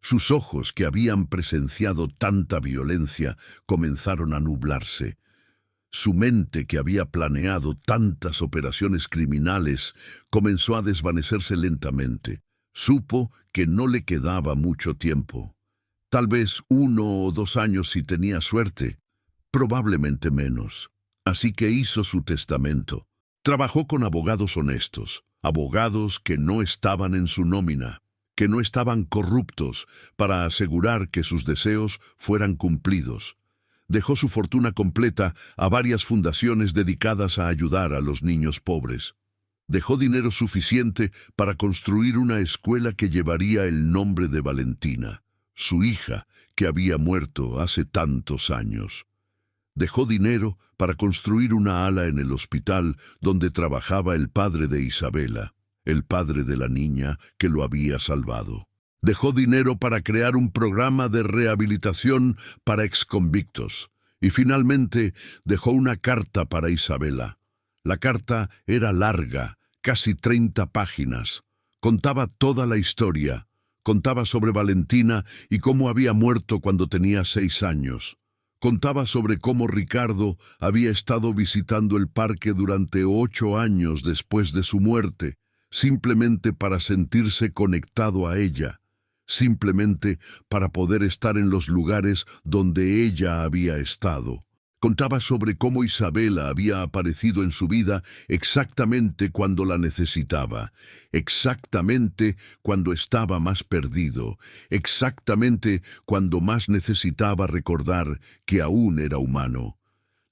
Sus ojos, que habían presenciado tanta violencia, comenzaron a nublarse. Su mente, que había planeado tantas operaciones criminales, comenzó a desvanecerse lentamente. Supo que no le quedaba mucho tiempo. Tal vez 1 o 2 años si tenía suerte, probablemente menos. Así que hizo su testamento. Trabajó con abogados honestos, abogados que no estaban en su nómina, que no estaban corruptos, para asegurar que sus deseos fueran cumplidos. Dejó su fortuna completa a varias fundaciones dedicadas a ayudar a los niños pobres. Dejó dinero suficiente para construir una escuela que llevaría el nombre de Valentina, su hija, que había muerto hace tantos años. Dejó dinero para construir una ala en el hospital donde trabajaba el padre de Isabela, el padre de la niña que lo había salvado. Dejó dinero para crear un programa de rehabilitación para exconvictos. Y finalmente dejó una carta para Isabela. La carta era larga, casi 30 páginas. Contaba toda la historia. Contaba sobre Valentina y cómo había muerto cuando tenía 6 años. Contaba sobre cómo Ricardo había estado visitando el parque durante 8 años después de su muerte, simplemente para sentirse conectado a ella, simplemente para poder estar en los lugares donde ella había estado. Contaba sobre cómo Isabela había aparecido en su vida exactamente cuando la necesitaba, exactamente cuando estaba más perdido, exactamente cuando más necesitaba recordar que aún era humano.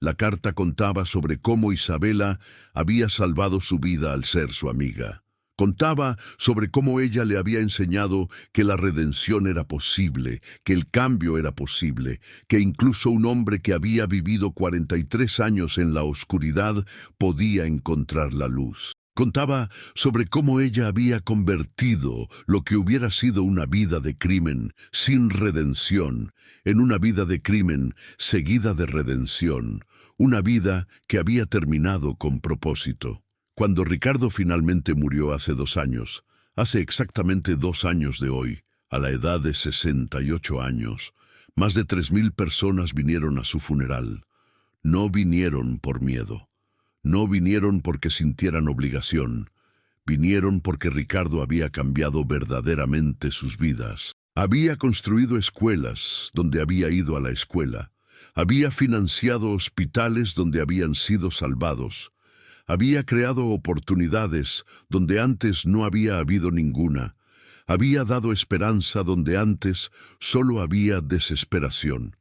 La carta contaba sobre cómo Isabela había salvado su vida al ser su amiga. Contaba sobre cómo ella le había enseñado que la redención era posible, que el cambio era posible, que incluso un hombre que había vivido 43 años en la oscuridad podía encontrar la luz. Contaba sobre cómo ella había convertido lo que hubiera sido una vida de crimen sin redención en una vida de crimen seguida de redención, una vida que había terminado con propósito. Cuando Ricardo finalmente murió hace 2 años, hace exactamente 2 años de hoy, a la edad de 68 años, más de 3.000 personas vinieron a su funeral. No vinieron por miedo, no vinieron porque sintieran obligación, Vinieron porque Ricardo había cambiado verdaderamente sus vidas. Había construido escuelas donde había ido a la escuela. Había financiado hospitales donde habían sido salvados. Había creado oportunidades donde antes no había habido ninguna. Había dado esperanza donde antes solo había desesperación.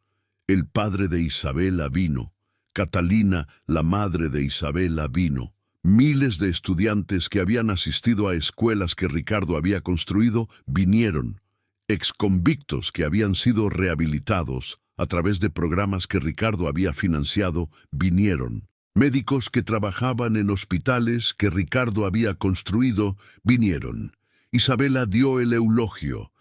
El padre de Isabela vino. Catalina, la madre de Isabela, vino. Miles de estudiantes que habían asistido a escuelas que Ricardo había construido vinieron. Exconvictos que habían sido rehabilitados a través de programas que Ricardo había financiado vinieron. Médicos que trabajaban en hospitales que Ricardo había construido vinieron. Isabela dio el eulogio.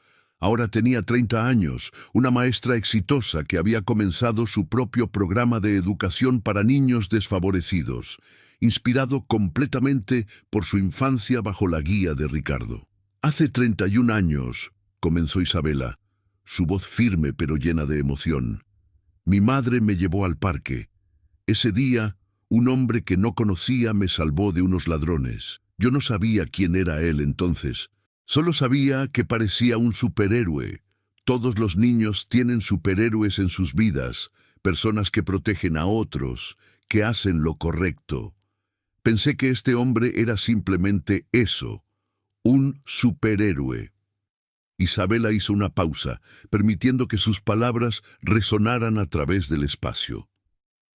Ahora tenía 30 años, una maestra exitosa que había comenzado su propio programa de educación para niños desfavorecidos, inspirado completamente por su infancia bajo la guía de Ricardo. Hace 31 años, comenzó Isabela, su voz firme pero llena de emoción. Mi madre me llevó al parque. Ese día, un hombre que no conocía me salvó de unos ladrones. Yo no sabía quién era él entonces. Solo sabía que parecía un superhéroe. Todos los niños tienen superhéroes en sus vidas, personas que protegen a otros, que hacen lo correcto. Pensé que este hombre era simplemente eso, un superhéroe. Isabela hizo una pausa, permitiendo que sus palabras resonaran a través del espacio.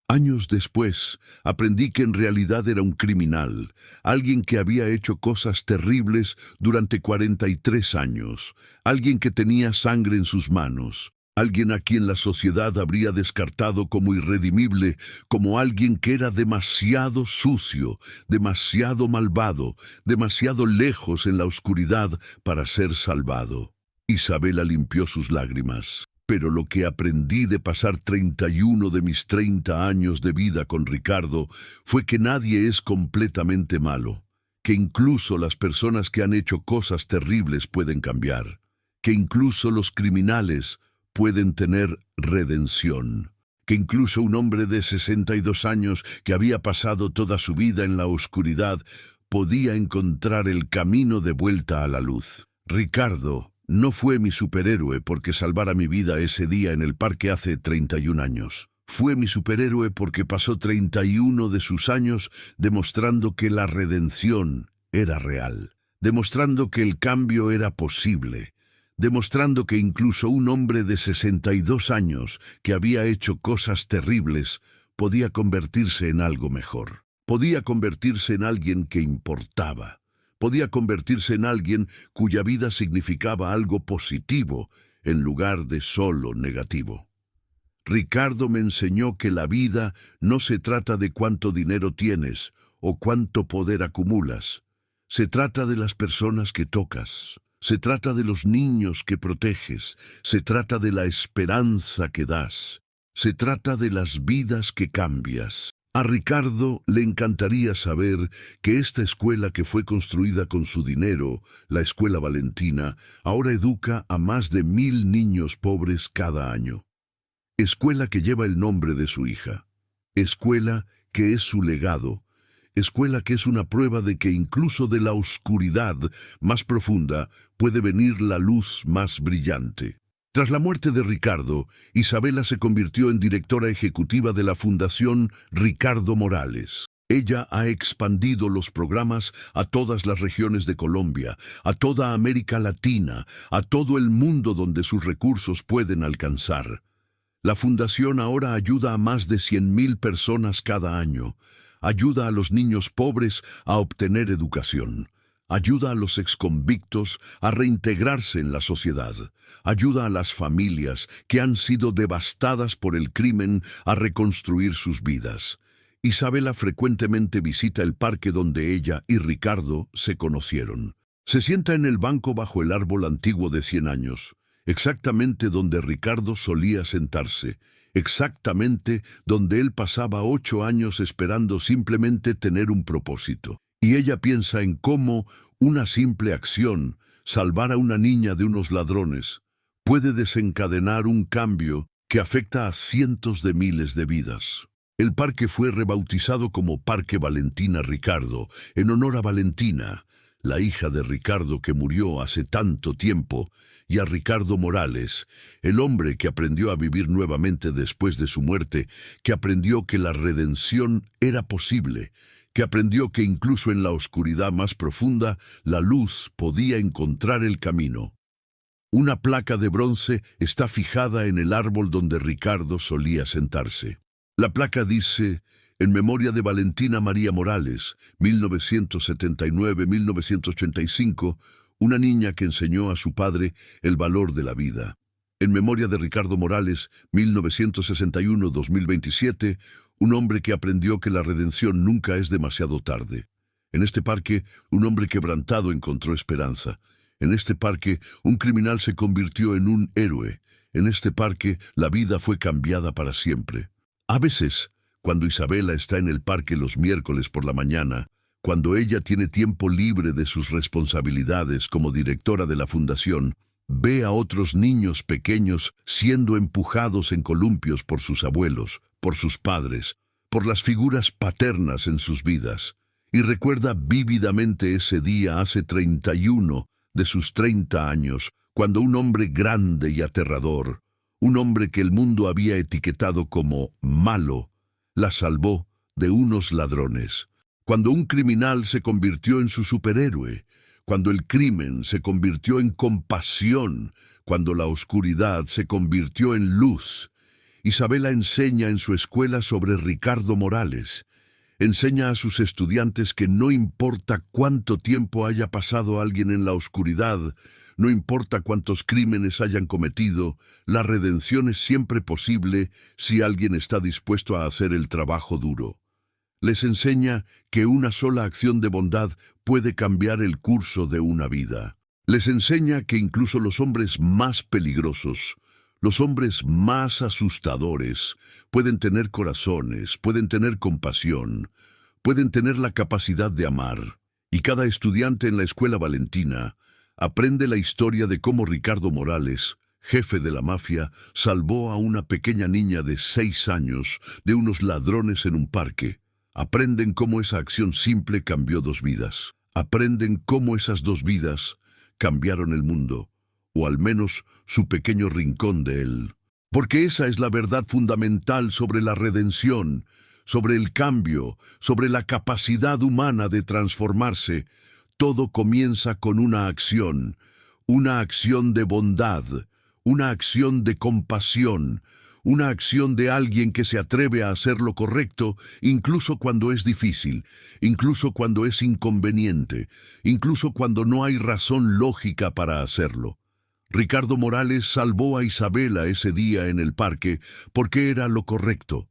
Años después, aprendí que en realidad era un criminal, alguien que había hecho cosas terribles durante 43 años, alguien que tenía sangre en sus manos, alguien a quien la sociedad habría descartado como irredimible, como alguien que era demasiado sucio, demasiado malvado, demasiado lejos en la oscuridad para ser salvado. Isabela limpió sus lágrimas. Pero lo que aprendí de pasar 31 de mis 30 años de vida con Ricardo fue que nadie es completamente malo, que incluso las personas que han hecho cosas terribles pueden cambiar, que incluso los criminales pueden tener redención, que incluso un hombre de 62 años que había pasado toda su vida en la oscuridad podía encontrar el camino de vuelta a la luz. Ricardo no fue mi superhéroe porque salvara mi vida ese día en el parque hace 31 años. Fue mi superhéroe porque pasó 31 de sus años demostrando que la redención era real, demostrando que el cambio era posible, demostrando que incluso un hombre de 62 años que había hecho cosas terribles podía convertirse en algo mejor. Podía convertirse en alguien que importaba. Podía convertirse en alguien cuya vida significaba algo positivo en lugar de solo negativo. Ricardo me enseñó que la vida no se trata de cuánto dinero tienes o cuánto poder acumulas. Se trata de las personas que tocas. Se trata de los niños que proteges. Se trata de la esperanza que das. Se trata de las vidas que cambias. A Ricardo le encantaría saber que esta escuela que fue construida con su dinero, la Escuela Valentina, ahora educa a más de 1000 niños pobres cada año. Escuela que lleva el nombre de su hija. Escuela que es su legado. Escuela que es una prueba de que incluso de la oscuridad más profunda puede venir la luz más brillante. Tras la muerte de Ricardo, Isabela se convirtió en directora ejecutiva de la Fundación Ricardo Morales. Ella ha expandido los programas a todas las regiones de Colombia, a toda América Latina, a todo el mundo donde sus recursos pueden alcanzar. La fundación ahora ayuda a más de 100,000 personas cada año. Ayuda a los niños pobres a obtener educación. Ayuda a los exconvictos a reintegrarse en la sociedad. Ayuda a las familias que han sido devastadas por el crimen a reconstruir sus vidas. Isabela frecuentemente visita el parque donde ella y Ricardo se conocieron. Se sienta en el banco bajo el árbol antiguo de 100 años, exactamente donde Ricardo solía sentarse, exactamente donde él pasaba 8 años esperando simplemente tener un propósito. Y ella piensa en cómo una simple acción, salvar a una niña de unos ladrones, puede desencadenar un cambio que afecta a cientos de miles de vidas. El parque fue rebautizado como Parque Valentina Ricardo, en honor a Valentina, la hija de Ricardo que murió hace tanto tiempo, y a Ricardo Morales, el hombre que aprendió a vivir nuevamente después de su muerte, que aprendió que la redención era posible, que aprendió que incluso en la oscuridad más profunda, la luz podía encontrar el camino. Una placa de bronce está fijada en el árbol donde Ricardo solía sentarse. La placa dice: en memoria de Valentina María Morales, 1979-1985, una niña que enseñó a su padre el valor de la vida. En memoria de Ricardo Morales, 1961-2027, un hombre que aprendió que la redención nunca es demasiado tarde. En este parque, un hombre quebrantado encontró esperanza. En este parque, un criminal se convirtió en un héroe. En este parque, la vida fue cambiada para siempre. A veces, cuando Isabela está en el parque los miércoles por la mañana, cuando ella tiene tiempo libre de sus responsabilidades como directora de la fundación, ve a otros niños pequeños siendo empujados en columpios por sus abuelos, por sus padres, por las figuras paternas en sus vidas, y recuerda vívidamente ese día hace 31 de sus 30 años, cuando un hombre grande y aterrador, un hombre que el mundo había etiquetado como malo, la salvó de unos ladrones. Cuando un criminal se convirtió en su superhéroe, cuando el crimen se convirtió en compasión, cuando la oscuridad se convirtió en luz. Isabela enseña en su escuela sobre Ricardo Morales. Enseña a sus estudiantes que no importa cuánto tiempo haya pasado alguien en la oscuridad, no importa cuántos crímenes hayan cometido, la redención es siempre posible si alguien está dispuesto a hacer el trabajo duro. Les enseña que una sola acción de bondad puede cambiar el curso de una vida. Les enseña que incluso los hombres más peligrosos, los hombres más asustadores, pueden tener corazones, pueden tener compasión, pueden tener la capacidad de amar. Y cada estudiante en la Escuela Valentina aprende la historia de cómo Ricardo Morales, jefe de la mafia, salvó a una pequeña niña de 6 años de unos ladrones en un parque. Aprenden cómo esa acción simple cambió 2 vidas. Aprenden cómo esas 2 vidas cambiaron el mundo, o al menos su pequeño rincón de él. Porque esa es la verdad fundamental sobre la redención, sobre el cambio, sobre la capacidad humana de transformarse. Todo comienza con una acción de bondad, una acción de compasión, una acción de alguien que se atreve a hacer lo correcto, incluso cuando es difícil, incluso cuando es inconveniente, incluso cuando no hay razón lógica para hacerlo. Ricardo Morales salvó a Isabela ese día en el parque porque era lo correcto,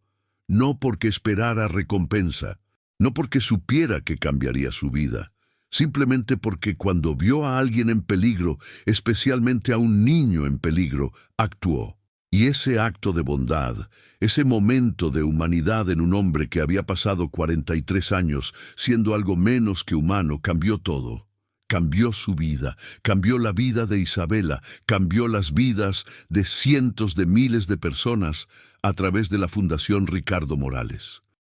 no porque esperara recompensa, no porque supiera que cambiaría su vida, simplemente porque cuando vio a alguien en peligro, especialmente a un niño en peligro, actuó. Y ese acto de bondad, ese momento de humanidad en un hombre que había pasado 43 años siendo algo menos que humano, cambió todo. Cambió su vida, cambió la vida de Isabela, cambió las vidas de cientos de miles de personas a través de la Fundación Ricardo Morales.